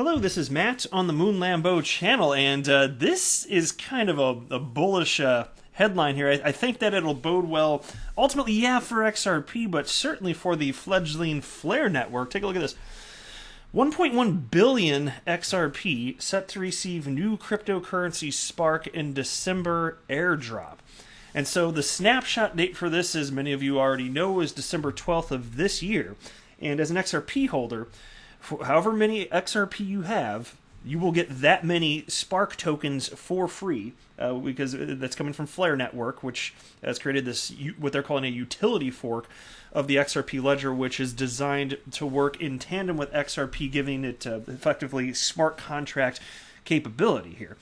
Hello, this is Matt on the Moon Lambeau channel, and this is kind of a bullish headline here. I think that it'll bode well, ultimately, yeah, for XRP, but certainly for the fledgling Flare network. Take a look at this. 1.1 billion XRP set to receive new cryptocurrency Spark in December airdrop. And so the snapshot date for this, as many of you already know, is December 12th of this year. And as an XRP holder, for however many XRP you have, you will get that many Spark tokens for free, because that's coming from Flare Network, which has created this, what they're calling a utility fork of the XRP ledger, which is designed to work in tandem with XRP, giving it effectively smart contract capability here.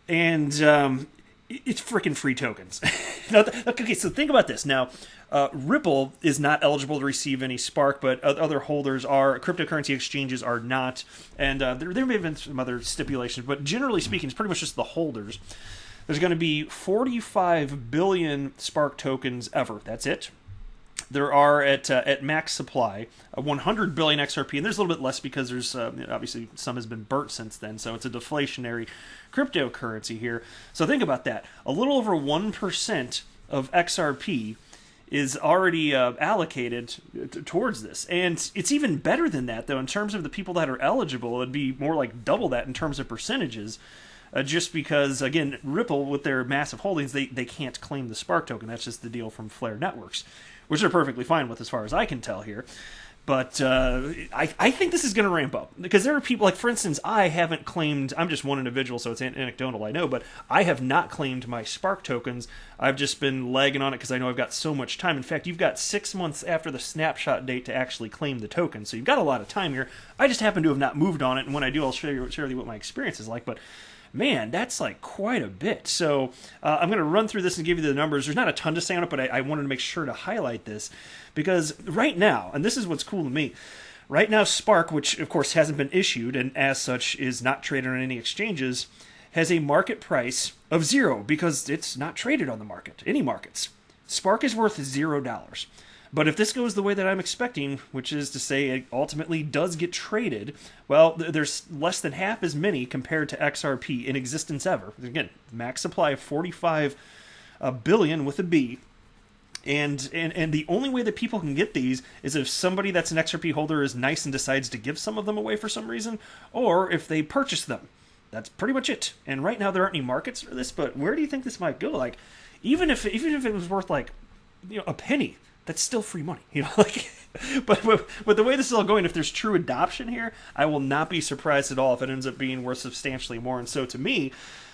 And it's freaking free tokens. Okay, so think about this. Now, Ripple is not eligible to receive any Spark, but other holders are. Cryptocurrency exchanges are not. And there may have been some other stipulations, but generally speaking, it's pretty much just the holders. There's going to be 45 billion Spark tokens ever. That's it. There are at max supply 100 billion XRP, and there's a little bit less because there's obviously some has been burnt since then, so it's a deflationary cryptocurrency here. So think about that. A little over 1% of XRP is already allocated towards this, and it's even better than that, though, in terms of the people that are eligible. It'd be more like double that in terms of percentages. Just because, again, Ripple, with their massive holdings, they can't claim the Spark token. That's just the deal from Flare Networks, which they're perfectly fine with as far as I can tell here. But I think this is going to ramp up. Because there are people, like, for instance, I haven't claimed, I'm just one individual, so it's anecdotal, I know, but I have not claimed my Spark tokens. I've just been lagging on it because I know I've got so much time. In fact, you've got 6 months after the snapshot date to actually claim the token, so you've got a lot of time here. I just happen to have not moved on it, and when I do, I'll share with you what my experience is like. But man, that's like quite a bit. So I'm going to run through this and give you the numbers. There's not a ton to say on it, but I wanted to make sure to highlight this because right now, and this is what's cool to me, right now Spark, which of course hasn't been issued and as such is not traded on any exchanges, has a market price of 0 because it's not traded on the market, any markets. Spark is worth $0. But if this goes the way that I'm expecting, which is to say it ultimately does get traded, well, there's less than half as many compared to XRP in existence ever. Again, max supply of 45 billion with a B. And the only way that people can get these is if somebody that's an XRP holder is nice and decides to give some of them away for some reason, or if they purchase them. That's pretty much it. And right now there aren't any markets for this, but where do you think this might go? Like, even if it was worth like, a penny, that's still free money, like. But the way this is all going, if there's true adoption here, I will not be surprised at all if it ends up being worth substantially more. And so to me,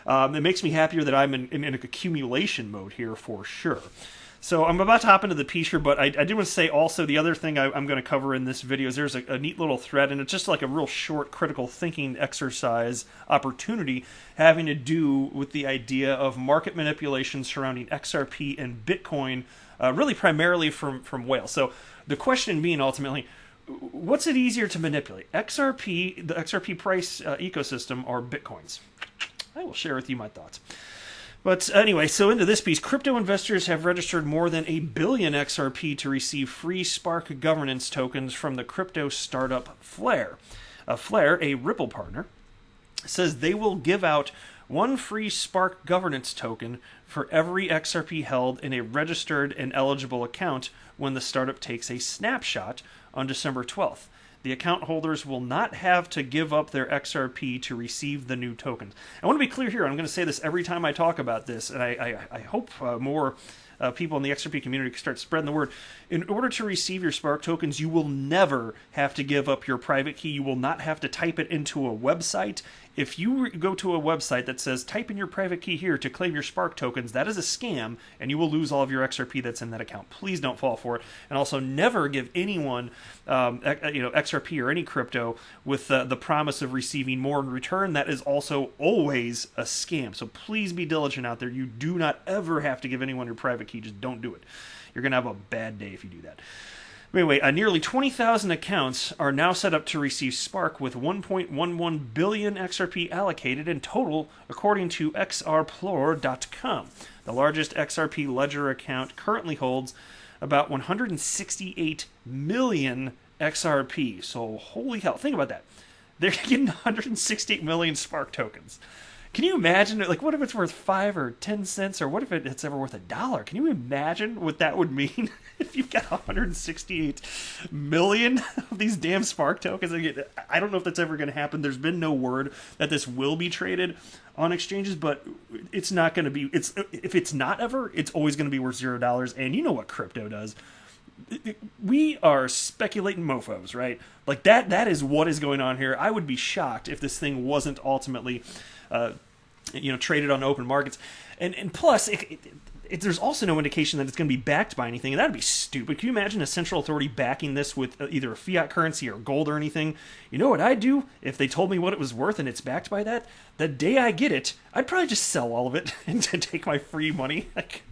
it makes me happier that I'm in an accumulation mode here for sure. So I'm about to hop into the piece here, but I do want to say also the other thing I'm going to cover in this video is there's a neat little thread, and it's just like a real short critical thinking exercise opportunity having to do with the idea of market manipulation surrounding XRP and Bitcoin, really primarily from whales. So the question being ultimately, what's it easier to manipulate, XRP, the XRP price ecosystem, or Bitcoins? I will share with you my thoughts. But anyway, so into this piece, crypto investors have registered more than 1 billion XRP to receive free Spark governance tokens from the crypto startup Flare. Flare, a Ripple partner, says they will give out 1 free Spark governance token for every XRP held in a registered and eligible account when the startup takes a snapshot on December 12th. The account holders will not have to give up their XRP to receive the new tokens. I want to be clear here. I'm going to say this every time I talk about this, and I hope more people in the XRP community can start spreading the word. In order to receive your Spark tokens, you will never have to give up your private key. You will not have to type it into a website. If you go to a website that says, type in your private key here to claim your Spark tokens, that is a scam, and you will lose all of your XRP that's in that account. Please don't fall for it. And also never give anyone XRP or any crypto with the promise of receiving more in return. That is also always a scam. So please be diligent out there. You do not ever have to give anyone your private key. Just don't do it. You're going to have a bad day if you do that. Anyway, nearly 20,000 accounts are now set up to receive Spark with 1.11 billion XRP allocated in total, according to XRplor.com. The largest XRP ledger account currently holds about 168 million XRP. So holy hell, think about that. they're getting 168 million Spark tokens. Can you imagine? Like, what if it's worth 5 or 10 cents, or what if it's ever worth $1? Can you imagine what that would mean if you've got 168 million of these damn Spark tokens? I don't know if that's ever going to happen. There's been no word that this will be traded on exchanges, but it's not going to be. If it's not ever, it's always going to be worth $0. And you know what crypto does. We are speculating mofos, right? Like that is what is going on here. I would be shocked if this thing wasn't ultimately traded on open markets. And plus, there's also no indication that it's going to be backed by anything, and that'd be stupid. Can you imagine a central authority backing this with either a fiat currency or gold or anything? You know what I'd do if they told me what it was worth and it's backed by that? The day I get it, I'd probably just sell all of it and take my free money. Like,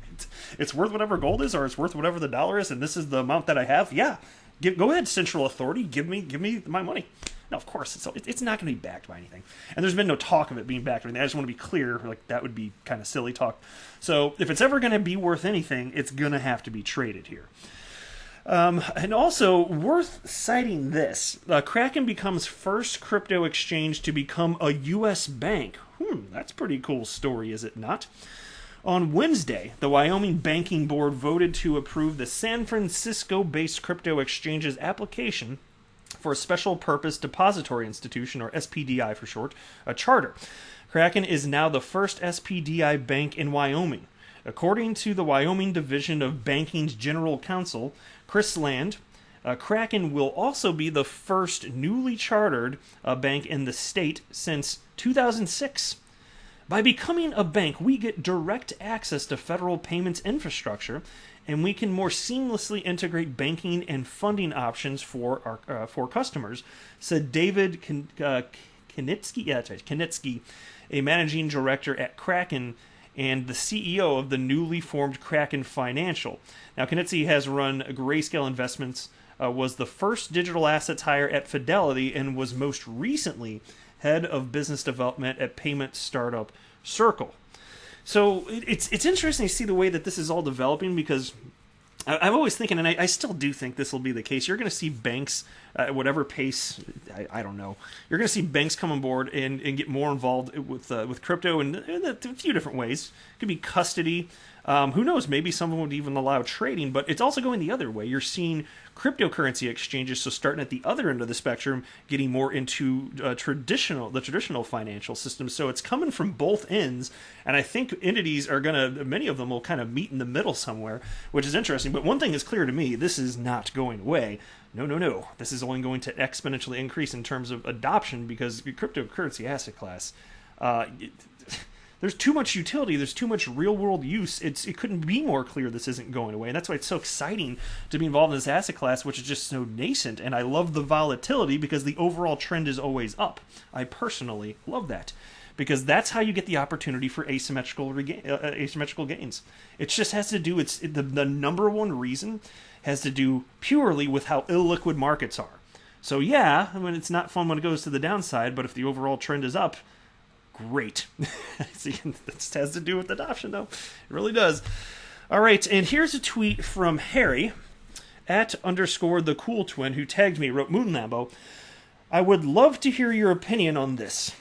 it's worth whatever gold is, or it's worth whatever the dollar is, and this is the amount that I have. Yeah, go ahead, central authority, give me my money. No, of course, it's not going to be backed by anything. And there's been no talk of it being backed by anything. I just want to be clear, like, that would be kind of silly talk. So if it's ever going to be worth anything, it's going to have to be traded here. And also, worth citing this, Kraken becomes first crypto exchange to become a U.S. bank. That's a pretty cool story, is it not? On Wednesday, the Wyoming Banking Board voted to approve the San Francisco-based crypto exchange's application for a special purpose depository institution, or SPDI for short, a charter. Kraken is now the first SPDI bank in Wyoming. According to the Wyoming Division of Banking's General Counsel, Chris Land, Kraken will also be the first newly chartered bank in the state since 2006. By becoming a bank, we get direct access to federal payments infrastructure, and we can more seamlessly integrate banking and funding options for our customers, said David Knitsky, a managing director at Kraken and the CEO of the newly formed Kraken Financial. Now, Knitsky has run Grayscale Investments, was the first digital assets hire at Fidelity, and was most recently head of business development at payment startup Circle. So it's interesting to see the way that this is all developing, because I'm always thinking, and I still do think this will be the case, you're going to see banks at whatever pace, I don't know, you're going to see banks come on board and get more involved with crypto in a few different ways. It could be custody. Who knows, maybe someone would even allow trading, but it's also going the other way. You're seeing cryptocurrency exchanges, so starting at the other end of the spectrum, getting more into the traditional financial system. So it's coming from both ends, and I think entities are many of them will kind of meet in the middle somewhere, which is interesting. But one thing is clear to me, this is not going away. No. This is only going to exponentially increase in terms of adoption, because cryptocurrency asset class, there's too much utility, there's too much real-world use. It couldn't be more clear this isn't going away, and that's why it's so exciting to be involved in this asset class, which is just so nascent, and I love the volatility because the overall trend is always up. I personally love that, because that's how you get the opportunity for asymmetrical gains. It just has to do, the number one reason has to do purely with how illiquid markets are. So yeah, I mean, it's not fun when it goes to the downside, but if the overall trend is up, great. See, this has to do with adoption, though. It really does. All right, and here's a tweet from Harry, @_the_cool_twin, who tagged me, wrote, Moon Lambo, I would love to hear your opinion on this.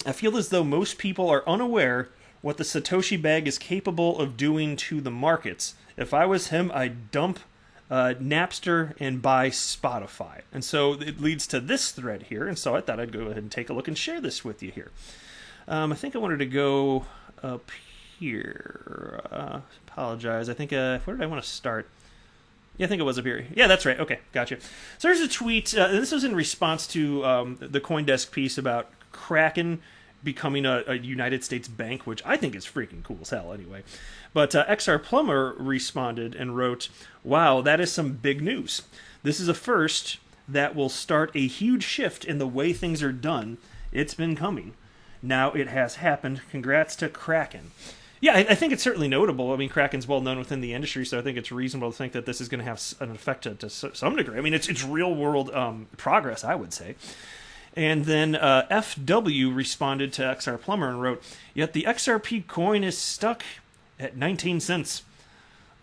I feel as though most people are unaware what the Satoshi bag is capable of doing to the markets. If I was him, I'd dump Napster and buy Spotify. And so it leads to this thread here, and so I thought I'd go ahead and take a look and share this with you here. I think I wanted to go up here. Apologize. I think, where did I want to start? Yeah, I think it was up here. Yeah, that's right. Okay, gotcha. So there's a tweet. This was in response to the CoinDesk piece about Kraken becoming a United States bank, which I think is freaking cool as hell anyway. But XR Plumber responded and wrote, wow, that is some big news. This is a first that will start a huge shift in the way things are done. It's been coming. Now it has happened. Congrats to Kraken. Yeah, I think it's certainly notable. I mean, Kraken's well known within the industry, so I think it's reasonable to think that this is going to have an effect to some degree. I mean, it's real world progress, I would say. And then FW responded to XR Plumber and wrote, yet the XRP coin is stuck at 19 cents.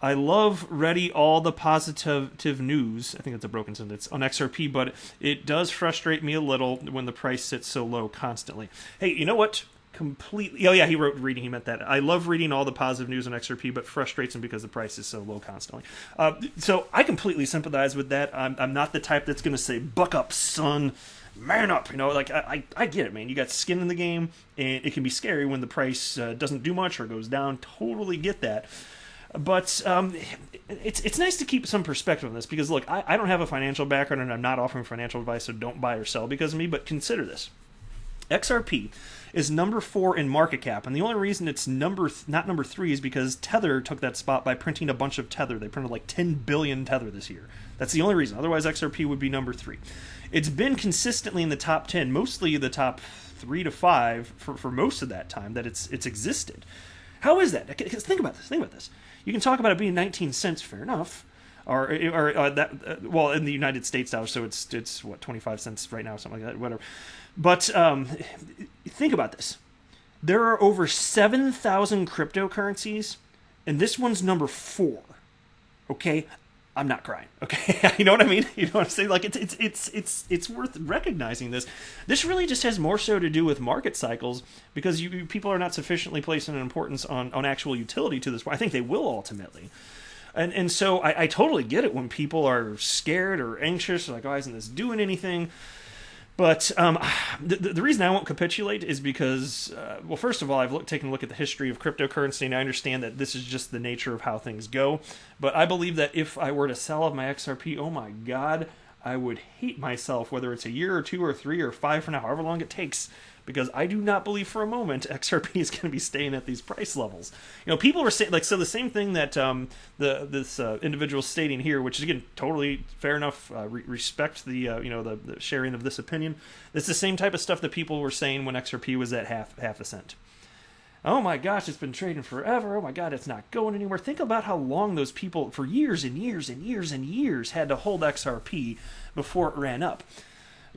I love ready all the positive news. I think that's a broken sentence on XRP, but it does frustrate me a little when the price sits so low constantly. Hey, you know what? Completely. Oh yeah, he wrote reading. He meant that. I love reading all the positive news on XRP, but frustrates him because the price is so low constantly. So I completely sympathize with that. I'm not the type that's going to say, "Buck up, son." Man up, like I get it, man. You got skin in the game, and it can be scary when the price doesn't do much or goes down. Totally get that. But it's nice to keep some perspective on this because, look, I don't have a financial background and I'm not offering financial advice, so don't buy or sell because of me, but consider this. XRP is number 4 in market cap, and the only reason it's not number 3 is because Tether took that spot by printing a bunch of Tether. They printed like 10 billion Tether this year. That's the only reason. Otherwise, XRP would be number 3. It's been consistently in the top 10, mostly the top 3 to 5 for most of that time that it's existed. How is that? Because think about this. You can talk about it being 19 cents, fair enough, or that. Well, in the United States dollars, so it's what 25 cents right now, something like that, whatever. But think about this. There are over 7,000 cryptocurrencies, and this one's number 4. Okay, I'm not crying. Okay, you know what I mean? You know what I'm saying? Like it's worth recognizing this. This really just has more so to do with market cycles because people are not sufficiently placing an importance on actual utility to this. I think they will ultimately. And so I totally get it when people are scared or anxious, or like, oh, isn't this doing anything? But the reason I won't capitulate is because, well, first of all, I've taken a look at the history of cryptocurrency, and I understand that this is just the nature of how things go. But I believe that if I were to sell off my XRP, oh my God, I would hate myself, whether it's a year or 2 or 3 or 5 from now, however long it takes, because I do not believe for a moment XRP is going to be staying at these price levels. People were saying, like, so the same thing that this individual stating here, which is, again, totally fair enough, respect the the sharing of this opinion. It's the same type of stuff that people were saying when XRP was at half a cent. Oh my gosh, it's been trading forever. Oh my God, it's not going anywhere. Think about how long those people, for years and years and years and years, had to hold XRP before it ran up.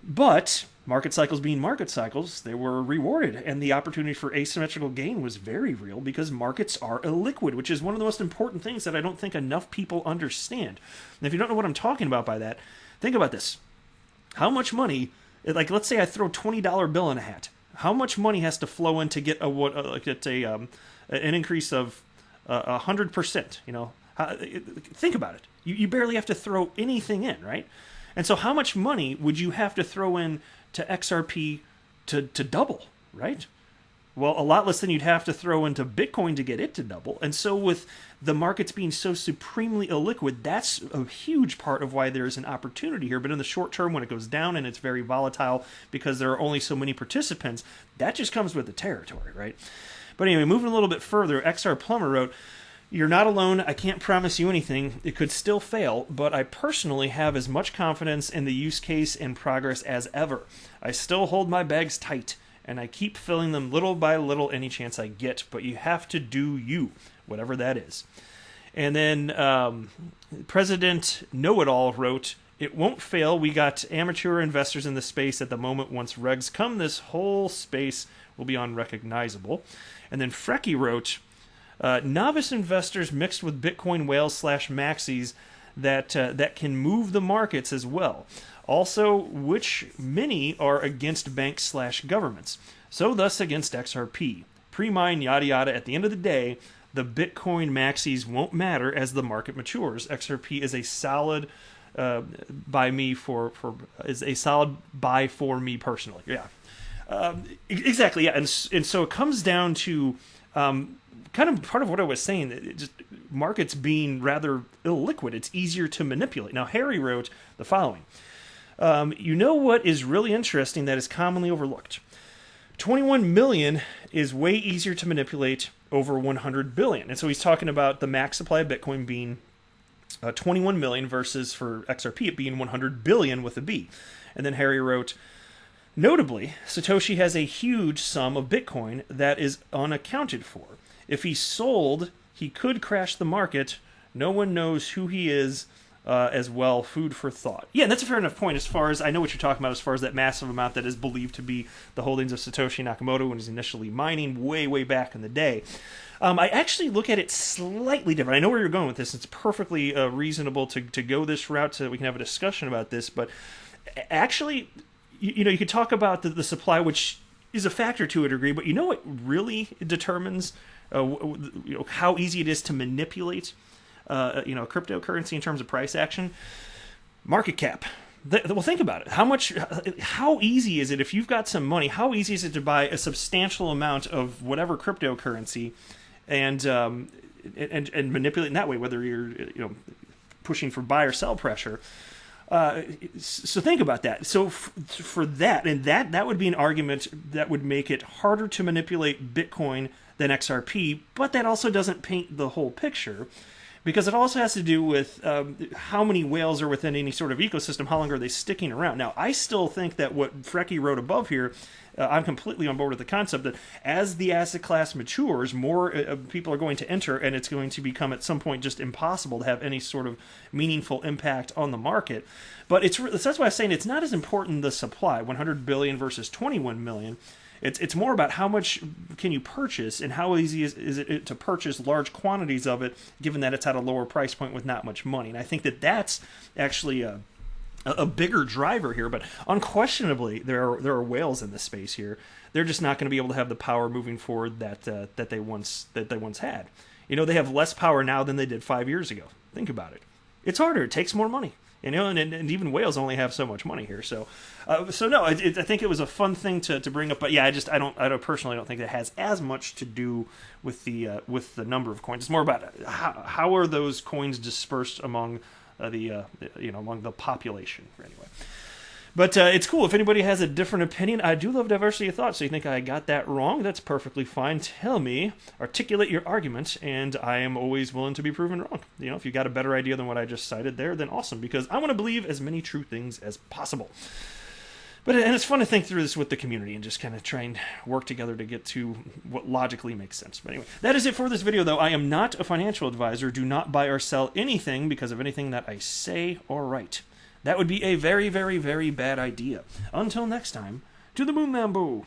But market cycles being market cycles, they were rewarded, and the opportunity for asymmetrical gain was very real because markets are illiquid, which is one of the most important things that I don't think enough people understand. And if you don't know what I'm talking about by that, think about this. How much money, like let's say I throw a $20 bill in a hat, how much money has to flow in to get an increase of 100%? Think about it. You barely have to throw anything in, right? And so how much money would you have to throw in to XRP to double, right? Well, a lot less than you'd have to throw into Bitcoin to get it to double. And so with the markets being so supremely illiquid, that's a huge part of why there's an opportunity here. But in the short term, when it goes down and it's very volatile because there are only so many participants, that just comes with the territory, right? But anyway, moving a little bit further, XR Plumber wrote, "You're not alone. I can't promise you anything. It could still fail, but I personally have as much confidence in the use case and progress as ever. I still hold my bags tight, and I keep filling them little by little any chance I get, but you have to do you, whatever that is." And then President Know-It-All wrote, "It won't fail. We got amateur investors in the space at the moment. Once regs come, this whole space will be unrecognizable." And then Frecky wrote, "Novice investors mixed with Bitcoin whales / maxis that can move the markets as well. Also, which many are against banks / governments. So thus against XRP. Pre-mine, yada yada. At the end of the day, the Bitcoin maxis won't matter as the market matures. XRP is a solid buy for me personally." Yeah, exactly. Yeah, and so it comes down to kind of part of what I was saying, just markets being rather illiquid. It's easier to manipulate. Now, Harry wrote the following. "You know what is really interesting that is commonly overlooked? 21 million is way easier to manipulate over 100 billion. And so he's talking about the max supply of Bitcoin being 21 million versus for XRP it being 100 billion with a B. And then Harry wrote, "Notably, Satoshi has a huge sum of Bitcoin that is unaccounted for. If he sold, he could crash the market. No one knows who he is as well. Food for thought. Yeah, and that's a fair enough point as far as I know what you're talking about as far as that massive amount that is believed to be the holdings of Satoshi Nakamoto when he's initially mining way back in the day. I actually look at it slightly different. I know where you're going with this. It's perfectly reasonable to go this route so that we can have a discussion about this. But actually, you could talk about the supply, which is a factor to a degree. But you know what really determines how easy it is to manipulate cryptocurrency in terms of price action? Market cap. Well, think about it. How easy is it if you've got some money? How easy is it to buy a substantial amount of whatever cryptocurrency, and manipulate in that way? Whether you're pushing for buy or sell pressure. So think about that. So for that, and that would be an argument that would make it harder to manipulate Bitcoin than XRP, but that also doesn't paint the whole picture. Because it also has to do with how many whales are within any sort of ecosystem, how long are they sticking around. Now, I still think that what Frecky wrote above here, I'm completely on board with the concept that as the asset class matures, more people are going to enter, and it's going to become at some point just impossible to have any sort of meaningful impact on the market. But that's why I'm saying it's not as important the supply, 100 billion versus 21 million. It's more about how much can you purchase and how easy is it to purchase large quantities of it, given that it's at a lower price point with not much money. And I think that's actually a bigger driver here. But unquestionably, there are whales in this space here. They're just not going to be able to have the power moving forward that they once had. They have less power now than they did 5 years ago. Think about it. It's harder. It takes more money. And even whales only have so much money here. So no, I think it was a fun thing to bring up. But yeah, I personally don't think that has as much to do with the number of coins. It's more about how are those coins dispersed among among the population anyway. But it's cool. If anybody has a different opinion, I do love diversity of thought. So you think I got that wrong? That's perfectly fine. Tell me, articulate your argument, and I am always willing to be proven wrong. If you got a better idea than what I just cited there, then awesome, because I want to believe as many true things as possible. And it's fun to think through this with the community and just kind of try and work together to get to what logically makes sense. But anyway, that is it for this video, though. I am not a financial advisor. Do not buy or sell anything because of anything that I say or write. That would be a very, very, very bad idea. Until next time, to the moon, Lambo.